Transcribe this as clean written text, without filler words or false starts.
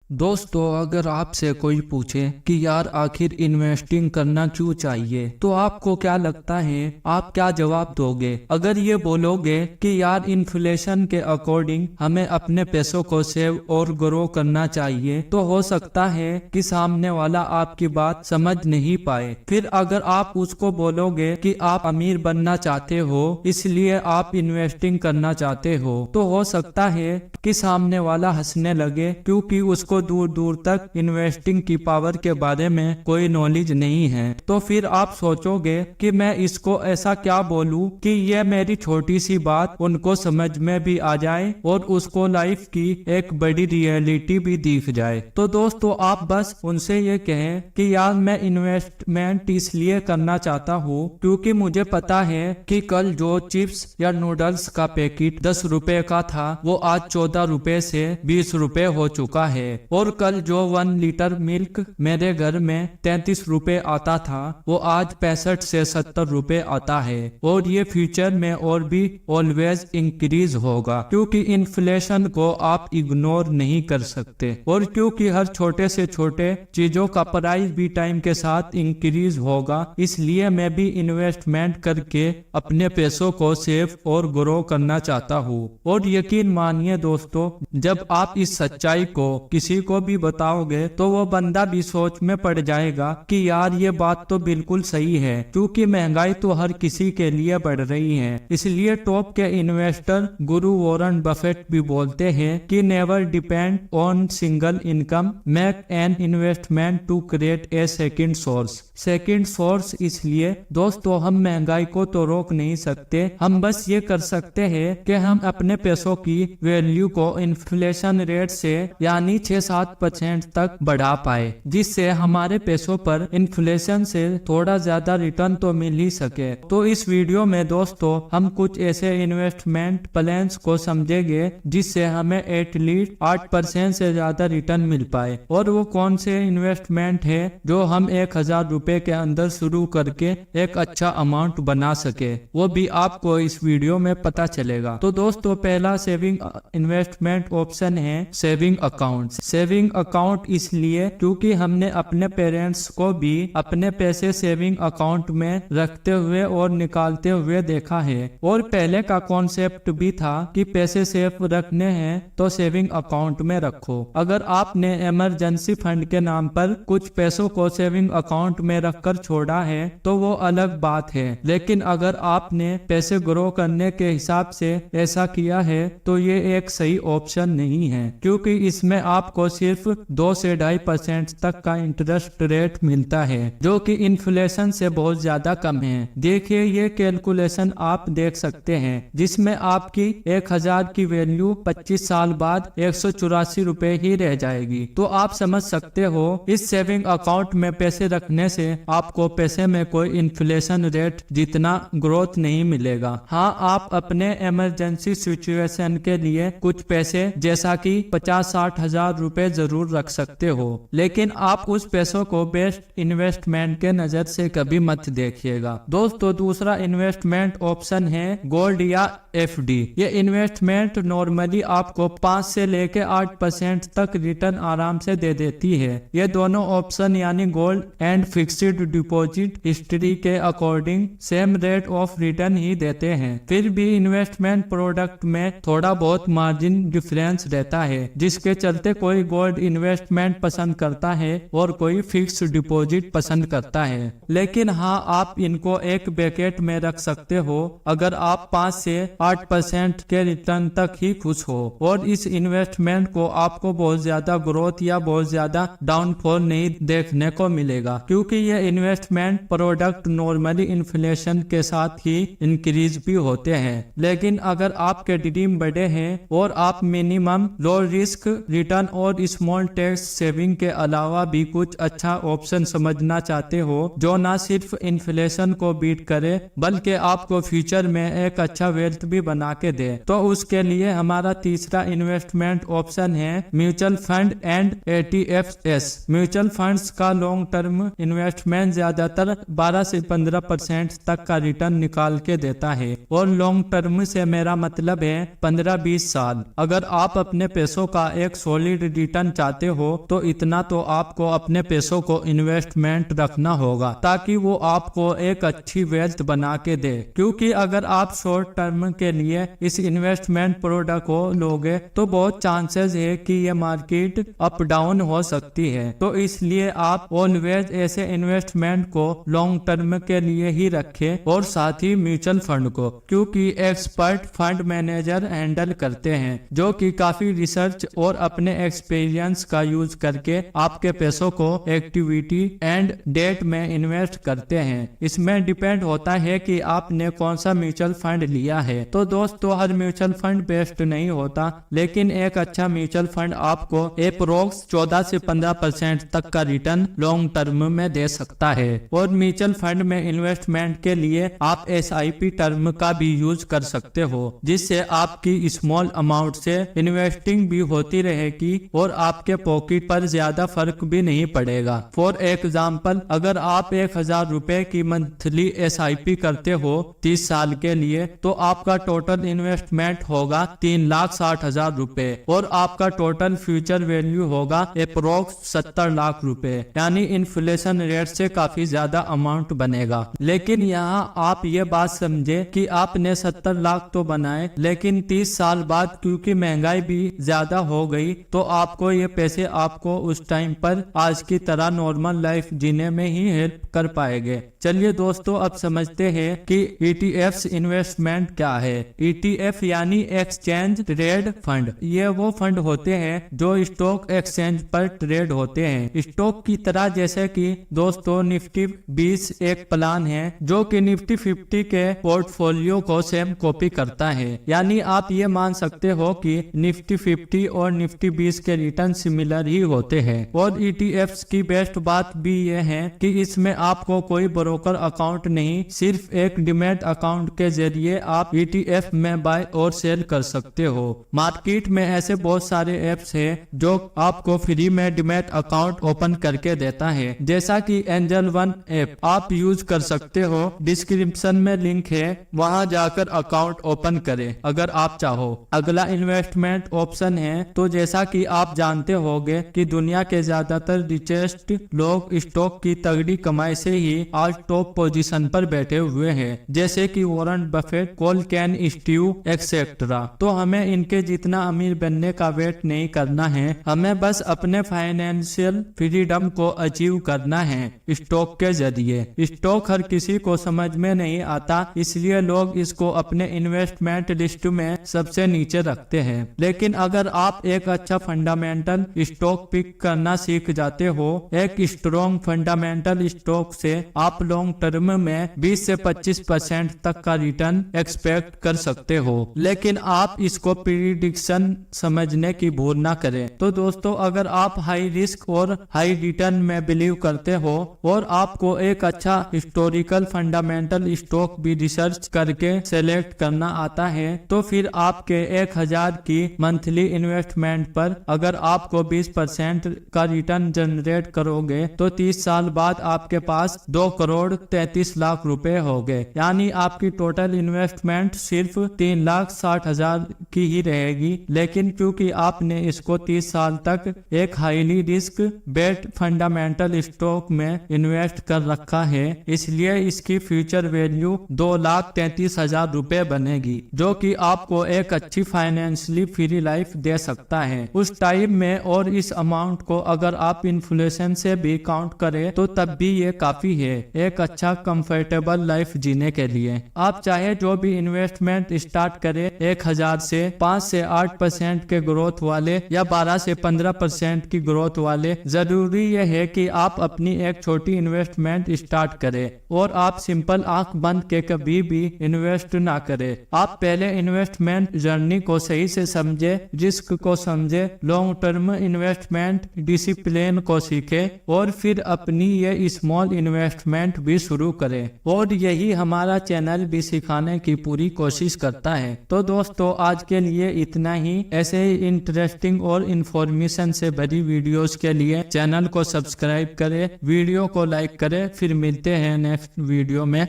दोस्तों, अगर आपसे कोई पूछे कि यार आखिर इन्वेस्टिंग करना क्यों चाहिए, तो आपको क्या लगता है, आप क्या जवाब दोगे? अगर ये बोलोगे कि यार इन्फ्लेशन के अकॉर्डिंग हमें अपने पैसों को सेव और ग्रो करना चाहिए, तो हो सकता है कि सामने वाला आपकी बात समझ नहीं पाए। फिर अगर आप उसको बोलोगे कि आप अमीर बनना चाहते हो इसलिए आप इन्वेस्टिंग करना चाहते हो, तो हो सकता है कि सामने वाला हंसने लगे, क्योंकि उसको दूर दूर तक इन्वेस्टिंग की पावर के बारे में कोई नॉलेज नहीं है। तो फिर आप सोचोगे कि मैं इसको ऐसा क्या बोलूं कि ये मेरी छोटी सी बात उनको समझ में भी आ जाए और उसको लाइफ की एक बड़ी रियलिटी भी दिख जाए। तो दोस्तों, आप बस उनसे ये कहें कि यार मैं इन्वेस्टमेंट इसलिए करना चाहता हूँ क्योंकि मुझे पता है कि कल जो चिप्स या नूडल्स का पैकेट 10 रुपए का था वो आज 14 रुपए से 20 रुपए हो चुका है, और कल जो 1 लीटर मिल्क मेरे घर में 33 रुपए आता था वो आज 65 से 70 रुपए आता है, और ये फ्यूचर में और भी ऑलवेज इंक्रीज होगा, क्योंकि इन्फ्लेशन को आप इग्नोर नहीं कर सकते, और क्योंकि हर छोटे से छोटे चीजों का प्राइस भी टाइम के साथ इंक्रीज होगा। इसलिए मैं भी इन्वेस्टमेंट करके अपने पैसों को सेव और ग्रो करना चाहता हूँ। और यकीन मानिए दोस्तों, जब आप इस सच्चाई को किसी को भी बताओगे तो वो बंदा भी सोच में पड़ जाएगा कि यार ये बात तो बिल्कुल सही है, क्योंकि महंगाई तो हर किसी के लिए बढ़ रही है। इसलिए टॉप के इन्वेस्टर गुरु वॉरेन बफेट भी बोलते हैं कि never depend on single income, make an investment to create a second source. Second source इसलिए दोस्तों, हम महंगाई को तो रोक नहीं सकते, हम बस ये कर सकते हैं कि हम अपने पैसों की वैल्यू को इन्फ्लेशन रेट से यानी 6-7% तक बढ़ा पाए, जिससे हमारे पैसों पर इन्फ्लेशन से थोड़ा ज्यादा रिटर्न तो मिल ही सके। तो इस वीडियो में दोस्तों हम कुछ ऐसे इन्वेस्टमेंट प्लान्स को समझेंगे जिससे हमें एटलीस्ट 8% से ज्यादा रिटर्न मिल पाए। और वो कौन से इन्वेस्टमेंट है जो हम 1000 रुपए के अंदर शुरू करके एक अच्छा अमाउंट बना सके, वो भी आपको इस वीडियो में पता चलेगा। तो दोस्तों, पहला सेविंग इन्वेस्टमेंट ऑप्शन है सेविंग अकाउंट। सेविंग अकाउंट इसलिए क्योंकि हमने अपने पेरेंट्स को भी अपने पैसे सेविंग अकाउंट में रखते हुए और निकालते हुए देखा है, और पहले का कॉन्सेप्ट भी था कि पैसे सेफ रखने हैं तो सेविंग अकाउंट में रखो। अगर आपने इमरजेंसी फंड के नाम पर कुछ पैसों को सेविंग अकाउंट में रखकर छोड़ा है तो वो अलग बात है, लेकिन अगर आपने पैसे ग्रो करने के हिसाब से ऐसा किया है तो ये एक सही ऑप्शन नहीं है, क्योंकि इसमें आपको सिर्फ 2 से 2.5% तक का इंटरेस्ट रेट मिलता है, जो कि इन्फ्लेशन से बहुत ज्यादा कम है। देखिए, ये कैलकुलेशन आप देख सकते हैं जिसमें आपकी 1000 की वैल्यू 25 साल बाद 184 रुपए ही रह जाएगी। तो आप समझ सकते हो इस सेविंग अकाउंट में पैसे रखने से आपको पैसे में कोई इन्फ्लेशन रेट जितना ग्रोथ नहीं मिलेगा। हाँ, आप अपने इमरजेंसी सिचुएशन के लिए कुछ पैसे जैसा कि 50-60 हजार रुपए जरूर रख सकते हो, लेकिन आप उस पैसों को बेस्ट इन्वेस्टमेंट के नजर से कभी मत देखिएगा। दोस्तों, दूसरा इन्वेस्टमेंट ऑप्शन है गोल्ड या FD। ये इन्वेस्टमेंट नॉर्मली आपको 5 से लेके 8% तक रिटर्न आराम से दे देती है। ये दोनों ऑप्शन यानी gold and fixed deposit history के according same rate of return ही देते हैं। फिर भी इन्वेस्टमेंट प्रोडक्ट में थोड़ा बहुत मार्जिन डिफरेंस रहता है, जिसके चलते कोई गोल्ड इन्वेस्टमेंट पसंद करता है और कोई फिक्स डिपॉजिट पसंद करता है। लेकिन हाँ, आप इनको एक बैकेट में रख सकते हो अगर आप 5 से 8% के रिटर्न तक ही खुश हो, और इस इन्वेस्टमेंट को आपको बहुत ज्यादा ग्रोथ या बहुत ज्यादा डाउनफॉल नहीं देखने को मिलेगा, क्योंकि ये इन्वेस्टमेंट प्रोडक्ट नॉर्मली इन्फ्लेशन के साथ ही इंक्रीज भी होते हैं। लेकिन अगर आपके ड्रीम बड़े हैं और आप मिनिमम लो रिस्क रिटर्न और स्मॉल टैक्स सेविंग के अलावा भी कुछ अच्छा ऑप्शन समझना चाहते हो जो ना सिर्फ इन्फ्लेशन को बीट करे बल्कि आपको फ्यूचर में एक अच्छा वेल्थ भी बना के दे, तो उसके लिए हमारा तीसरा इन्वेस्टमेंट ऑप्शन है mutual fund and ETFs। Mutual funds का लॉन्ग टर्म इन्वेस्टमेंट ज्यादातर 12 से 15% तक का रिटर्न निकाल के देता है, और लॉन्ग टर्म से मेरा मतलब है 15-20 साल। अगर आप अपने पैसों का एक सॉलिड रिटर्न चाहते हो तो इतना तो आपको अपने पैसों को इन्वेस्टमेंट रखना होगा ताकि वो आपको एक अच्छी वेल्थ बना के दे। क्योंकि अगर आप शॉर्ट टर्म के लिए इस इन्वेस्टमेंट प्रोडक्ट को लोगे तो बहुत चांसेस है कि ये मार्केट अप डाउन हो सकती है। तो इसलिए आप ऑलवेज ऐसे इन्वेस्टमेंट को लॉन्ग टर्म के लिए ही रखें और साथ ही म्यूचुअल फंड को, क्योंकि एक्सपर्ट फंड मैनेजर हैंडल करते हैं जो कि काफी रिसर्च और अपने एक्सपीरियंस का यूज करके आपके पैसों को इक्विटी एंड डेट में इन्वेस्ट करते हैं। इसमें डिपेंड होता है कि आपने कौन सा म्यूचुअल फंड लिया है। तो दोस्तों हर म्यूचुअल फंड बेस्ट नहीं होता, लेकिन एक अच्छा म्यूचुअल फंड आपको अप्रोक्स 14 से 15% तक का रिटर्न लॉन्ग टर्म में दे सकता है। और म्यूचुअल फंड में इन्वेस्टमेंट के लिए आप SIP टर्म का भी यूज कर सकते हो, जिससे आपकी स्मॉल अमाउंट से इन्वेस्टिंग भी होती रहेगी और आपके पॉकेट पर ज्यादा फर्क भी नहीं पड़ेगा। फॉर एग्जाम्पल, अगर आप 1000 रुपए की मंथली SIP करते हो 30 साल के लिए, तो आपका टोटल इन्वेस्टमेंट होगा 3,60,000 रुपए और आपका टोटल फ्यूचर वैल्यू होगा अप्रोक्स 70 लाख रुपए, यानी इन्फ्लेशन रेट से काफी ज्यादा अमाउंट बनेगा। लेकिन यहाँ आप ये बात समझे कि आपने 70 लाख तो बनाए, लेकिन 30 साल बाद क्योंकि महंगाई भी ज्यादा हो गई तो आपको ये पैसे आपको उस टाइम पर आज की तरह नॉर्मल लाइफ जीने में ही हेल्प कर पाएंगे। चलिए दोस्तों अब समझते हैं कि ETFs इन्वेस्टमेंट क्या है। ETF यानी एक्सचेंज ट्रेड फंड। ये वो फंड होते हैं जो स्टॉक एक्सचेंज पर ट्रेड होते हैं स्टॉक की तरह। जैसे कि दोस्तों निफ्टी 20 एक प्लान है जो कि निफ्टी 50 के पोर्टफोलियो को सेम कॉपी करता है। यानी आप ये मान सकते हो कि निफ्टी 50 और निफ्टी 20 के रिटर्न सिमिलर ही होते हैं। और ETFs की बेस्ट बात भी ये है कि इसमें आपको कोई ब्रोकर अकाउंट नहीं, सिर्फ एक डीमैट अकाउंट के जरिए आप ETF में बाय और सेल कर सकते हो। मार्केट में ऐसे बहुत सारे एप्स हैं जो आपको फ्री में डीमैट अकाउंट ओपन करके देता है, जैसा कि एंजल वन ऐप आप यूज कर सकते हो। डिस्क्रिप्शन में लिंक है, वहां जाकर अकाउंट ओपन करें अगर आप चाहो। अगला इन्वेस्टमेंट ऑप्शन है। तो जैसा कि आप जानते होंगे कि दुनिया के ज्यादातर रिचेस्ट लोग स्टॉक की तगड़ी कमाई से ही आज टॉप पोजीशन पर बैठे हुए हैं, जैसे कि Warren Buffett, call can Steve etcetera. तो हमें इनके जितना अमीर बनने का वेट नहीं करना है, हमें बस अपने फाइनेंशियल फ्रीडम को अचीव करना है स्टॉक के जरिए। स्टॉक हर किसी को समझ में नहीं आता, इसलिए लोग इसको अपने इन्वेस्टमेंट लिस्ट में सबसे नीचे रखते हैं। लेकिन अगर आप एक अच्छा फंडामेंटल स्टॉक पिक करना सीख जाते हो, एक स्ट्रॉन्ग फंडामेंटल स्टॉक से आप लॉन्ग टर्म में 20 से 25% तक का रिटर्न एक्सपेक्ट कर सकते हो। लेकिन आप इसको प्रिडिक्शन समझने की भूल ना करें। तो दोस्तों अगर आप हाई रिस्क और हाई रिटर्न में बिलीव करते हो और आपको एक अच्छा हिस्टोरिकल फंडामेंटल स्टॉक भी रिसर्च करके सेलेक्ट करना आता है, तो फिर आपके 1000 की मंथली इन्वेस्टमेंट पर अगर आपको 20% का रिटर्न जनरेट करोगे तो 30 साल बाद आपके पास 2 करोड़ 33 लाख रुपए हो गए। यानी आपकी टोटल इन्वेस्टमेंट सिर्फ 3,60,000 की ही रहेगी। लेकिन क्योंकि आपने इसको 30 साल तक एक हाईली रिस्क बेट फंडामेंटल स्टॉक में इन्वेस्ट कर रखा है, इसलिए इसकी फ्यूचर वैल्यू 2,33,000 रुपए बनेगी, जो कि आपको एक अच्छी फाइनेंशियली फ्री लाइफ दे सकता है उस टाइम में। और इस अमाउंट को अगर आप इन्फ्लेशन से भी काउंट करें तो तब भी ये काफी है एक अच्छा कंफर्टेबल लाइफ जीने के लिए। आप चाहे जो भी इन्वेस्टमेंट स्टार्ट करें, 1000 से 5 से 8% के ग्रोथ वाले या 12 से 15% की ग्रोथ वाले, जरूरी यह है कि आप अपनी एक छोटी इन्वेस्टमेंट स्टार्ट करें और आप सिंपल आंख बंद के कभी भी इन्वेस्ट ना करें। आप पहले इन्वेस्टमेंट जर्नी को सही से समझे, रिस्क को समझे, लॉन्ग टर्म इन्वेस्टमेंट डिसिप्लिन को सीखे और फिर अपनी ये स्मॉल इन्वेस्टमेंट भी शुरू करें। और यही हमारा चैनल भी सिखाने की पूरी कोशिश करता है। तो दोस्तों आज के लिए इतना ही। ऐसे ही इंटरेस्टिंग और इंफॉर्मेशन से भरी वीडियोस के लिए चैनल को सब्सक्राइब करें, वीडियो को लाइक करें। फिर मिलते हैं नेक्स्ट वीडियो में।